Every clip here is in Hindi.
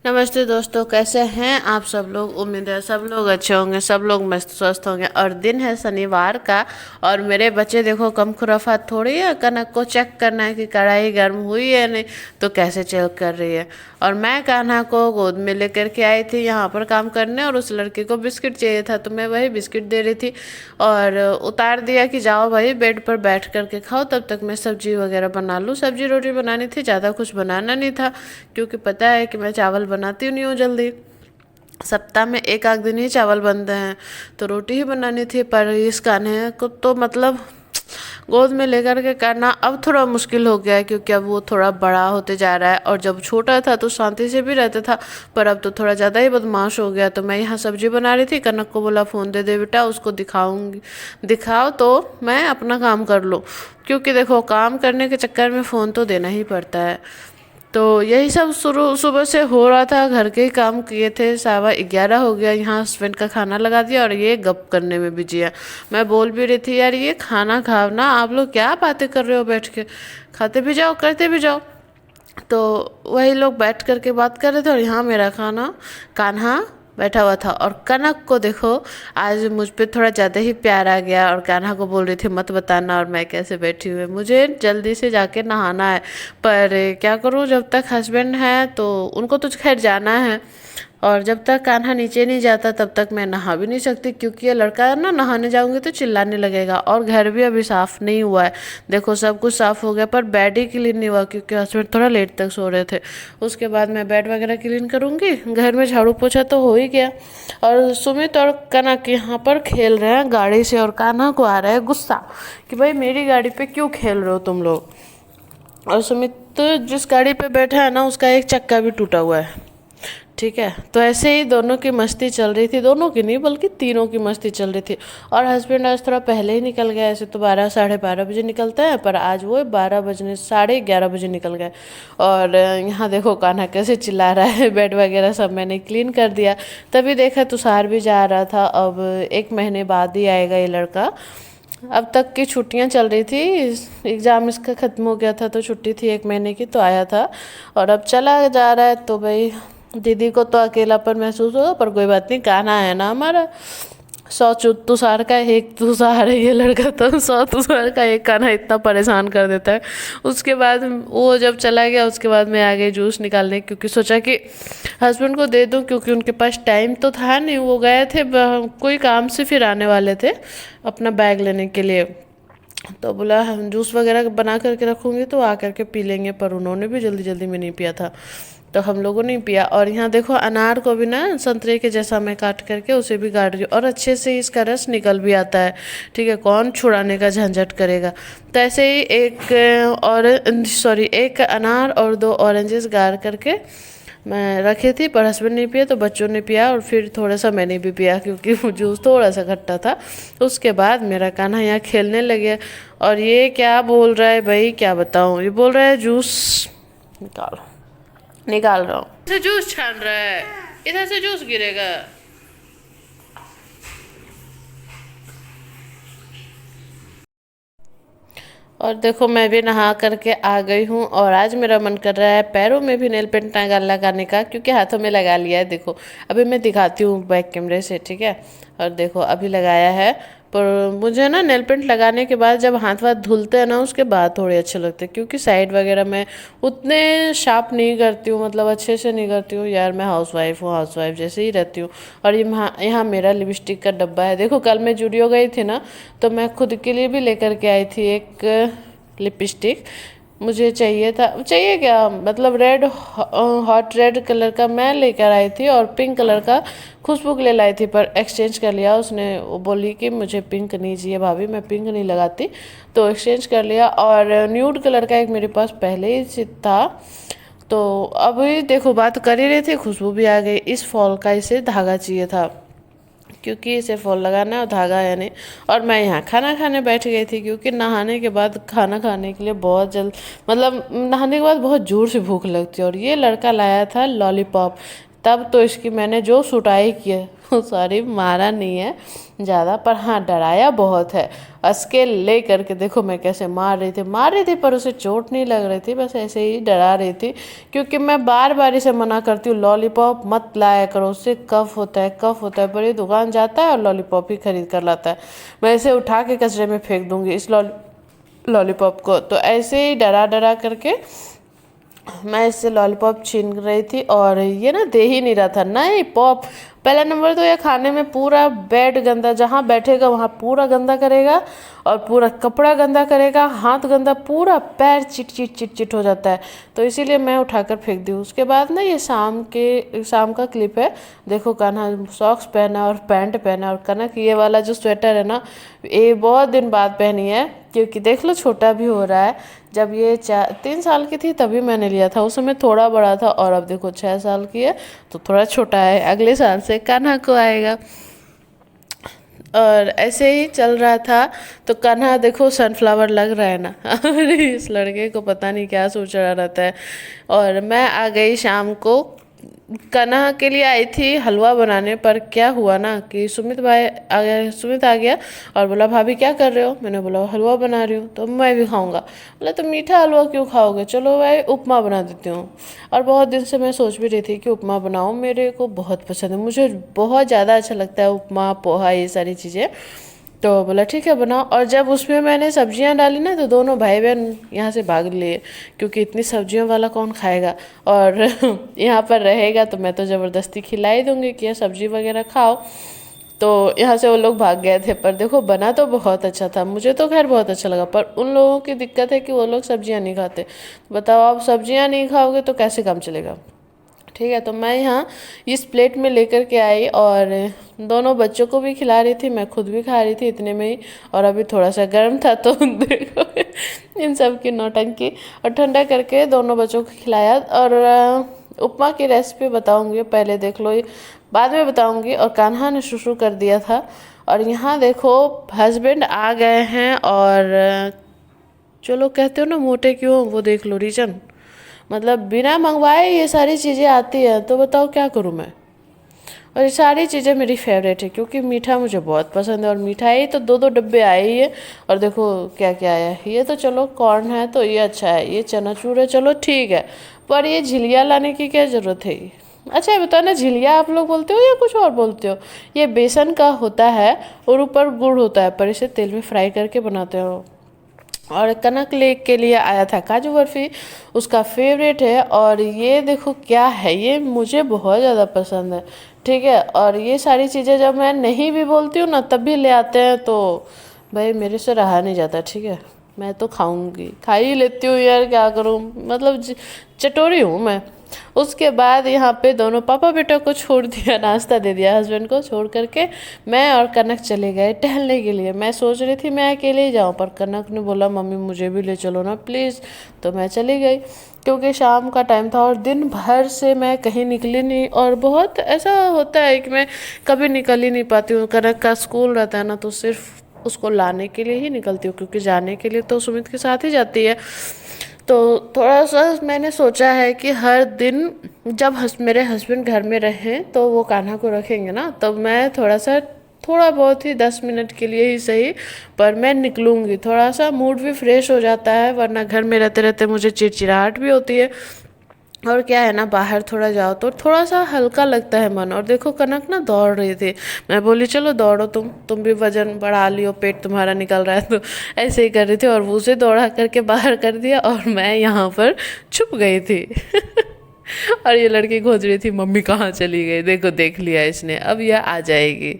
नमस्ते दोस्तों, कैसे हैं आप सब लोग। उम्मीद है सब लोग अच्छे होंगे, सब लोग मस्त स्वस्थ होंगे। और दिन है शनिवार का और मेरे बच्चे देखो कम खुराफात थोड़ी है। कनक को चेक करना है कि कढ़ाई गर्म हुई है नहीं तो कैसे चेक कर रही है। और मैं कान्हा को गोद में लेकर के आई थी यहाँ पर काम करने, और उस लड़के को बिस्किट चाहिए था तो मैं वही बिस्किट दे रही थी और उतार दिया कि जाओ भाई बेड पर बैठ करके खाओ, तब तक मैं सब्जी वगैरह बना लूँ। सब्जी रोटी बनानी थी, ज़्यादा कुछ बनाना नहीं था क्योंकि पता है कि मैं चावल बनाती नहीं हूँ जल्दी। सप्ताह में एक आध दिन ही चावल बनते हैं तो रोटी ही बनानी थी। पर इस कान्हे को तो मतलब गोद में लेकर के करना अब थोड़ा मुश्किल हो गया है क्योंकि अब वो थोड़ा बड़ा होते जा रहा है। और जब छोटा था तो शांति से भी रहता था, पर अब तो थोड़ा ज़्यादा ही बदमाश हो गया। तो मैं यहाँ सब्जी बना रही थी, कनक को बोला फ़ोन दे दे बेटा, उसको दिखाऊंगी, दिखाओ तो मैं अपना काम कर लूँ। क्योंकि देखो काम करने के चक्कर में फ़ोन तो देना ही पड़ता है। तो यही सब शुरू सुबह से हो रहा था, घर के ही काम किए थे। 11:15 हो गया, यहाँ हस्बैंड का खाना लगा दिया और ये गप करने में बिजी है। मैं बोल भी रही थी यार ये खाना खाओ ना, आप लोग क्या बातें कर रहे हो बैठ के, खाते भी जाओ करते भी जाओ। तो वही लोग बैठ करके बात कर रहे थे और यहाँ मेरा खाना कान्हा बैठा हुआ था। और कनक को देखो आज मुझ पे थोड़ा ज़्यादा ही प्यार आ गया और कान्हा को बोल रही थी मत बताना और मैं कैसे बैठी हुई। मुझे जल्दी से जाके नहाना है, पर क्या करूँ, जब तक हस्बैंड है तो उनको तो खैर जाना है, और जब तक कान्हा नीचे नहीं जाता तब तक मैं नहा भी नहीं सकती क्योंकि ये लड़का ना नहाने जाऊंगी तो चिल्लाने लगेगा। और घर भी अभी साफ़ नहीं हुआ है, देखो सब कुछ साफ़ हो गया पर बेड ही क्लीन नहीं हुआ क्योंकि हस्बैंड थोड़ा लेट तक सो रहे थे। उसके बाद मैं बेड वगैरह क्लीन करूँगी, घर में झाड़ू पोछा तो हो ही गया। और सुमित और कनक यहाँ पर खेल रहे हैं गाड़ी से, और कान्हा को आ रहा है गुस्सा कि भाई मेरी गाड़ी पे क्यों खेल रहे हो तुम लोग। और सुमित जिस गाड़ी पे बैठा है ना उसका एक चक्का भी टूटा हुआ है, ठीक है। तो ऐसे ही दोनों की मस्ती चल रही थी, दोनों की नहीं बल्कि तीनों की मस्ती चल रही थी। और हस्बैंड आज थोड़ा पहले ही निकल गया, ऐसे तो 12 साढ़े 12 बजे निकलता है पर आज वो 12 बजने 11:30 बजे निकल गए। और यहाँ देखो कान्हा कैसे चिल्ला रहा है। बेड वगैरह सब मैंने क्लीन कर दिया, तभी देखा तुषार भी जा रहा था। अब 1 महीने बाद ही आएगा ये लड़का। अब तक की छुट्टियां चल रही थी, एग्ज़ाम इसका ख़त्म हो गया था तो छुट्टी थी 1 महीने की तो आया था। और अब चला जा रहा है तो भाई दीदी को तो अकेलापन महसूस होगा, पर कोई बात नहीं, कान्हा है ना हमारा। 100 तुषार का एक तुषार है ये लड़का, तो 100 तुषार का एक कान्हा इतना परेशान कर देता है। उसके बाद वो जब चला गया उसके बाद मैं आ गई जूस निकालने क्योंकि सोचा कि हस्बैंड को दे दूं, क्योंकि उनके पास टाइम तो था नहीं, वो गए थे कोई काम से फिर आने वाले थे अपना बैग लेने के लिए। तो बोला हम जूस वगैरह बना करके रखूँगी तो आ करके पी लेंगे, पर उन्होंने भी जल्दी जल्दी में नहीं पिया था तो हम लोगों ने पिया। और यहाँ देखो अनार को भी ना संतरे के जैसा मैं काट करके उसे भी काट रही हूँ और अच्छे से इसका रस निकल भी आता है, ठीक है, कौन छुड़ाने का झंझट करेगा। तो ऐसे ही एक अनार और 2 ऑरेंजेस गार करके मैं रखी थी, पर हस्बैंड ने पिया तो बच्चों ने पिया और फिर थोड़ा सा मैंने भी पिया क्योंकि वो जूस थोड़ा सा खट्टा था। उसके बाद मेरा कान्हा यहाँ खेलने लगे और ये क्या बोल रहा है भाई, क्या बताऊँ, ये बोल रहा है जूस निकालो, निकाल रहा हूँ, इधर जूस छान रहा है, इधर से जूस गिरेगा। और देखो मैं भी नहा करके आ गई हूँ और आज मेरा मन कर रहा है पैरों में भी नेल पेंट लगाने का, क्योंकि हाथों में लगा लिया है। देखो अभी मैं दिखाती हूँ बैक कैमरे से, ठीक है। और देखो अभी लगाया है, पर मुझे ना नेल पेंट लगाने के बाद जब हाथ वाथ धुलते हैं ना उसके बाद थोड़े अच्छे लगते हैं, क्योंकि साइड वगैरह मैं उतने शार्प नहीं करती हूँ, मतलब अच्छे से नहीं करती हूँ यार। मैं हाउसवाइफ हूँ, हाउसवाइफ जैसे ही रहती हूँ। और ये यहाँ मेरा लिपस्टिक का डब्बा है। देखो कल मैं जूडियो गई थी ना तो मैं खुद के लिए भी लेकर के आई थी एक लिपस्टिक। मुझे चाहिए था, चाहिए क्या मतलब रेड, हॉट रेड कलर का मैं लेकर आई थी और पिंक कलर का खुशबू के लिए लाई थी, पर एक्सचेंज कर लिया उसने। वो बोली कि मुझे पिंक नहीं चाहिए भाभी, मैं पिंक नहीं लगाती, तो एक्सचेंज कर लिया। और न्यूड कलर का एक मेरे पास पहले ही था। तो अभी देखो बात कर ही रहे थे, खुशबू भी आ गई। इस फॉल का इसे धागा चाहिए था क्योंकि इसे फॉल लगाना है और धागा है नहीं। और मैं यहाँ खाना खाने बैठ गई थी क्योंकि नहाने के बाद खाना खाने के लिए बहुत नहाने के बाद बहुत जोर से भूख लगती है। और ये लड़का लाया था लॉलीपॉप, तब तो इसकी मैंने जो सुटाई की है सॉरी मारा नहीं है ज़्यादा, पर हाँ डराया बहुत है। स्केल ले करके देखो मैं कैसे मार रही थी पर उसे चोट नहीं लग रही थी, बस ऐसे ही डरा रही थी। क्योंकि मैं बार बार इसे मना करती हूँ लॉलीपॉप मत लाया करो, उससे कफ होता है कफ होता है। बड़ी दुकान जाता है और लॉलीपॉप ही खरीद कर लाता है। मैं इसे उठा के कचरे में फेंक दूंगी इस लॉलीपॉप को। तो ऐसे ही डरा डरा करके मैं इससे लॉलीपॉप छीन रही थी और ये ना दे ही नहीं रहा था। नहीं पॉप, पहला नंबर तो ये खाने में पूरा बेड गंदा, जहाँ बैठेगा वहाँ पूरा गंदा करेगा और पूरा कपड़ा गंदा करेगा, हाथ गंदा, पूरा पैर चिट चिट चिट चिट हो जाता है। तो इसीलिए मैं उठाकर फेंक दी। उसके बाद ना ये शाम का क्लिप है, देखो कान्हा सॉक्स पहना और पैंट पहना और कनक ये वाला जो स्वेटर है ना ये बहुत दिन बाद पहनी है, क्योंकि देख लो छोटा भी हो रहा है। जब ये 3 साल की थी तभी मैंने लिया था, उस समय थोड़ा बड़ा था और अब देखो 6 साल की है तो थोड़ा छोटा है। अगले साल से कान्हा को आएगा। और ऐसे ही चल रहा था तो कान्हा देखो सनफ्लावर लग रहा है ना अरे इस लड़के को पता नहीं क्या सोच रहा रहता है। और मैं आ गई शाम को, कान्हा के लिए आई थी हलवा बनाने, पर क्या हुआ ना कि सुमित आ गया और बोला भाभी क्या कर रहे हो। मैंने बोला हलवा बना रही हूँ। तो मैं भी खाऊंगा। बोला तो मीठा हलवा क्यों खाओगे, चलो भाई उपमा बना देती हूँ। और बहुत दिन से मैं सोच भी रही थी कि उपमा बनाऊँ, मेरे को बहुत पसंद है, मुझे बहुत ज़्यादा अच्छा लगता है उपमा पोहा ये सारी चीज़ें। तो बोला ठीक है बनाओ। और जब उसमें मैंने सब्जियां डाली ना तो दोनों भाई बहन यहाँ से भाग लिए, क्योंकि इतनी सब्जियों वाला कौन खाएगा। और यहाँ पर रहेगा तो मैं तो ज़बरदस्ती खिला ही दूंगी कि ये सब्जी वगैरह खाओ। तो यहाँ से वो लोग भाग गए थे। पर देखो बना तो बहुत अच्छा था, मुझे तो खैर बहुत अच्छा लगा। पर उन लोगों की दिक्कत है कि वो लोग सब्जियां नहीं खाते। बताओ आप सब्जियां नहीं खाओगे तो कैसे काम चलेगा। ठीक है, तो मैं यहाँ इस प्लेट में लेकर के आई और दोनों बच्चों को भी खिला रही थी, मैं खुद भी खा रही थी इतने में ही। और अभी थोड़ा सा गर्म था तो देखो इन सब की नौटंकी। और ठंडा करके दोनों बच्चों को खिलाया। और उपमा की रेसिपी बताऊंगी, पहले देख लो, बाद में बताऊंगी। और कान्हा ने शुरू कर दिया था। और यहाँ देखो हस्बैंड आ गए हैं और जो लोग कहते हो ना मोटे क्यों, वो देख लो रीजन। मतलब बिना मंगवाए ये सारी चीज़ें आती हैं, तो बताओ क्या करूँ मैं। और ये सारी चीज़ें मेरी फेवरेट है, क्योंकि मीठा मुझे बहुत पसंद है। और मिठाई तो 2-2 डब्बे आए ही है। और देखो क्या क्या आया है, ये तो चलो कॉर्न है तो ये अच्छा है, ये चनाचूर है चलो ठीक है, पर ये झिलिया लाने की क्या ज़रूरत है। अच्छा ये बताओ ना, झिलिया आप लोग बोलते हो या कुछ और बोलते हो। ये बेसन का होता है और ऊपर गुड़ होता है, पर इसे तेल में फ्राई करके बनाते हो। और कनक लेक के लिए आया था काजू बर्फी, उसका फेवरेट है। और ये देखो क्या है, ये मुझे बहुत ज़्यादा पसंद है। ठीक है, और ये सारी चीज़ें जब मैं नहीं भी बोलती हूँ ना तब भी ले आते हैं, तो भाई मेरे से रहा नहीं जाता। ठीक है, मैं तो खाऊंगी, खा ही लेती हूँ यार, क्या करूँ, मतलब चटोरी हूँ मैं। उसके बाद यहाँ पे दोनों पापा बेटा को छोड़ दिया, नाश्ता दे दिया हस्बैंड को छोड़ करके मैं और कनक चले गए टहलने के लिए। मैं सोच रही थी मैं अकेले ही जाऊँ, पर कनक ने बोला मम्मी मुझे भी ले चलो ना प्लीज़। तो मैं चली गई, क्योंकि शाम का टाइम था और दिन भर से मैं कहीं निकली नहीं। और बहुत ऐसा होता है कि मैं कभी निकल ही नहीं पाती हूँ। कनक का स्कूल रहता है ना तो सिर्फ उसको लाने के लिए ही निकलती हूँ, क्योंकि जाने के लिए तो सुमित के साथ ही जाती है। तो थोड़ा सा मैंने सोचा है कि हर दिन जब मेरे हस्बैंड घर में रहें तो वो कान्हा को रखेंगे ना, तो मैं थोड़ा बहुत ही 10 मिनट के लिए ही सही, पर मैं निकलूँगी। थोड़ा सा मूड भी फ्रेश हो जाता है, वरना घर में रहते रहते मुझे चिड़चिड़ाहट भी होती है। और क्या है ना, बाहर थोड़ा जाओ तो थोड़ा सा हल्का लगता है मन। और देखो कनक ना दौड़ रही थी, मैं बोली चलो दौड़ो, तुम भी वजन बढ़ा लियो, पेट तुम्हारा निकल रहा है। तो ऐसे ही कर रही थी और उसे दौड़ा करके बाहर कर दिया और मैं यहाँ पर छुप गई थी और ये लड़की खोज रही थी मम्मी कहाँ चली गई। देखो देख लिया इसने, अब यह आ जाएगी।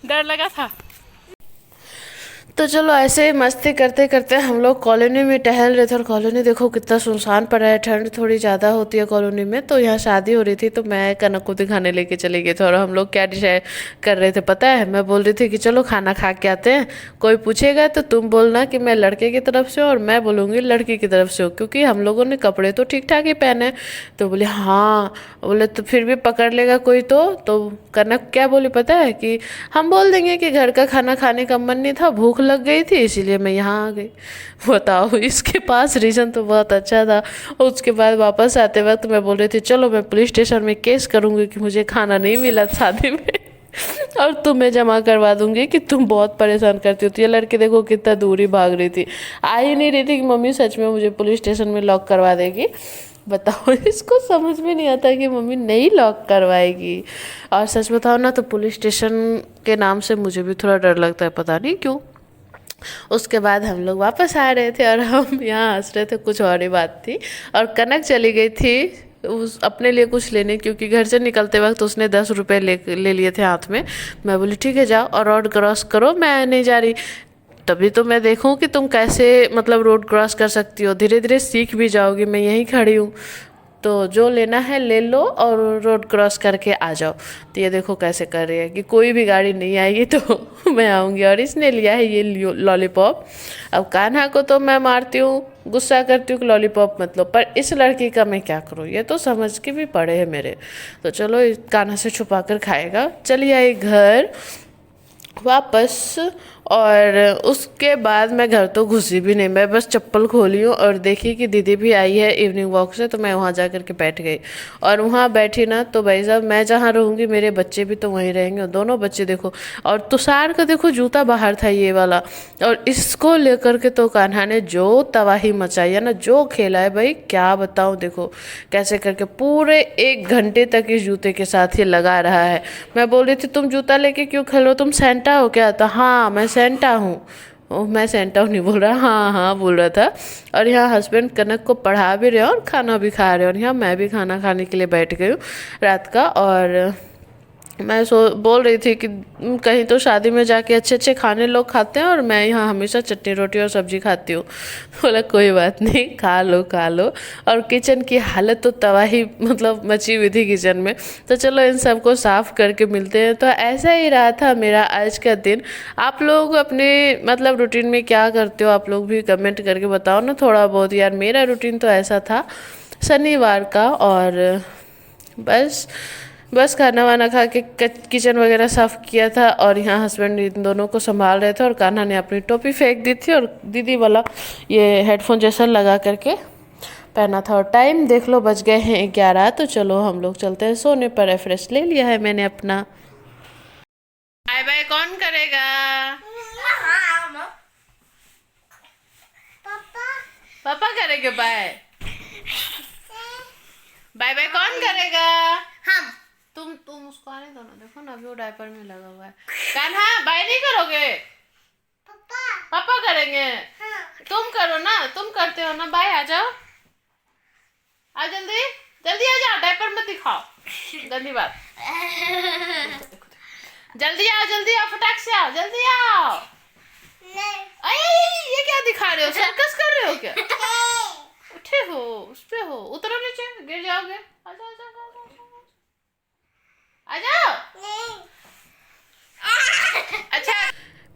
डर लगा था। तो चलो ऐसे ही मस्ती करते करते हम लोग कॉलोनी में टहल रहे थे। और कॉलोनी देखो कितना सुनसान पड़ा है, ठंड थोड़ी ज़्यादा होती है कॉलोनी में। तो यहाँ शादी हो रही थी तो मैं कनक को दिखाने लेके चले गए थे। और हम लोग क्या डिसाइड कर रहे थे पता है, मैं बोल रही थी कि चलो खाना खा के आते हैं, कोई पूछेगा तो तुम बोलना कि मैं लड़के की तरफ से हूँ और मैं बोलूँगी लड़की की तरफ से हूँ, क्योंकि हम लोगों ने कपड़े तो ठीक ठाक ही पहने। तो बोले हाँ, बोले तो फिर भी पकड़ लेगा कोई तो कनक क्या बोली पता है कि हम बोल देंगे कि घर का खाना खाने का मन नहीं था, भूख लग गई थी, इसीलिए मैं यहाँ आ गई। बताओ, इसके पास रीज़न तो बहुत अच्छा था। उसके बाद वापस आते वक्त मैं बोल रही थी चलो मैं पुलिस स्टेशन में केस करूँगी कि मुझे खाना नहीं मिला शादी में और तुम्हें जमा करवा दूंगी कि तुम बहुत परेशान करती हो। तो ये लड़की देखो कितना दूरी भाग रही थी, आ ही नहीं रही थी कि मम्मी सच में मुझे पुलिस स्टेशन में लॉक करवा देगी। बताओ, इसको समझ में नहीं आता कि मम्मी नहीं लॉक करवाएगी। और सच बताओ ना तो पुलिस स्टेशन के नाम से मुझे भी थोड़ा डर लगता है, पता नहीं क्यों। उसके बाद हम लोग वापस आ रहे थे और हम यहाँ हंस रहे थे, कुछ और ही बात थी। और कनक चली गई थी उस अपने लिए कुछ लेने, क्योंकि घर से निकलते वक्त उसने 10 रुपये ले लिए थे हाथ में। मैं बोली ठीक है जाओ और रोड क्रॉस करो, मैं नहीं जा रही। तभी तो मैं देखूं कि तुम कैसे मतलब रोड क्रॉस कर सकती हो, धीरे धीरे सीख भी जाओगी, मैं यहीं खड़ी हूँ। तो जो लेना है ले लो और रोड क्रॉस करके आ जाओ। तो ये देखो कैसे कर रही है कि कोई भी गाड़ी नहीं आएगी तो मैं आऊँगी। और इसने लिया है ये लॉलीपॉप। अब कान्हा को तो मैं मारती हूँ, गुस्सा करती हूँ कि लॉलीपॉप मतलब, पर इस लड़की का मैं क्या करूँ, ये तो समझ के भी पड़े है मेरे। तो चलो कान्हा से छुपा कर खाएगा। चलिए आई घर वापस। और उसके बाद मैं घर तो घुसी भी नहीं, मैं बस चप्पल खोली हूँ और देखी कि दीदी भी आई है इवनिंग वॉक से, तो मैं वहाँ जा कर के बैठ गई। और वहाँ बैठी ना तो भाई साहब मैं जहाँ रहूँगी मेरे बच्चे भी तो वहीं रहेंगे, और दोनों बच्चे देखो। और तुषार का देखो जूता बाहर था ये वाला, और इसको लेकर के तो कान्हा ने जो तबाही मचाई है ना, जो खेला है भाई क्या बताऊँ। देखो कैसे करके पूरे 1 घंटे तक इस जूते के साथ ही लगा रहा है। मैं बोल रही थी तुम जूता लेके क्यों खेल रहे हो, तुम सेंटा हो क्या? तो हाँ मैं सेंटा हूँ। ओह मैं सेंटा हूँ नहीं बोल रहा, हाँ हाँ बोल रहा था। और यहाँ हस्बैंड कनक को पढ़ा भी रहे और खाना भी खा रहे, और यहाँ मैं भी खाना खाने के लिए बैठ गई हूँ रात का। और मैं बोल रही थी कि कहीं तो शादी में जाके अच्छे अच्छे खाने लोग खाते हैं और मैं यहाँ हमेशा चटनी रोटी और सब्जी खाती हूँ। बोला कोई बात नहीं, खा लो खा लो। और किचन की हालत तो तबाही मतलब मची हुई थी किचन में। तो चलो इन सबको साफ़ करके मिलते हैं। तो ऐसा ही रहा था मेरा आज का दिन। आप लोग अपने मतलब रूटीन में क्या करते हो, आप लोग भी कमेंट करके बताओ ना थोड़ा बहुत। यार मेरा रूटीन तो ऐसा था शनिवार का। और बस खाना वाना खा के किचन वगैरह साफ़ किया था, और यहाँ हस्बैंड इन दोनों को संभाल रहे थे, और कान्हा ने अपनी टोपी फेंक दी थी और दीदी वाला ये हेडफोन जैसा लगा करके पहना था। और टाइम देख लो बज गए हैं 11। तो चलो हम लोग चलते हैं सोने पर। रेफ्रेश ले लिया है मैंने अपना। बाय बाय कौन करेगा? पापा करेंगे बाय। बाय बाय कौन करेगा? हम। तुम उसको आने दो ना, देखो ना अभी वो डायपर में लगा हुआ है। कान्हा बाय नहीं करोगे? पापा करेंगे। हाँ। तुम करो ना, तुम करते हो ना, बाय आ जाओ, आ जल्दी जल्दी आ जाओ, डायपर मत दिखाओ, गंदी बात। जल्दी आओ फटाक से आओ, जल्दी आओ। नहीं। ये क्या दिखा रहे हो, सर्कस कर रहे हो क्या? उठे हो, उस पे हो, उतरो नीचे गिर जाओगे। आ जाओ आ जाओ। अच्छा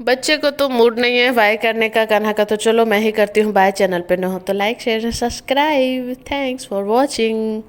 बच्चे को तो मूड नहीं है बाय करने का कान्हा का, तो चलो मैं ही करती हूँ बाय। चैनल पे न हो तो like share subscribe. Thanks for watching.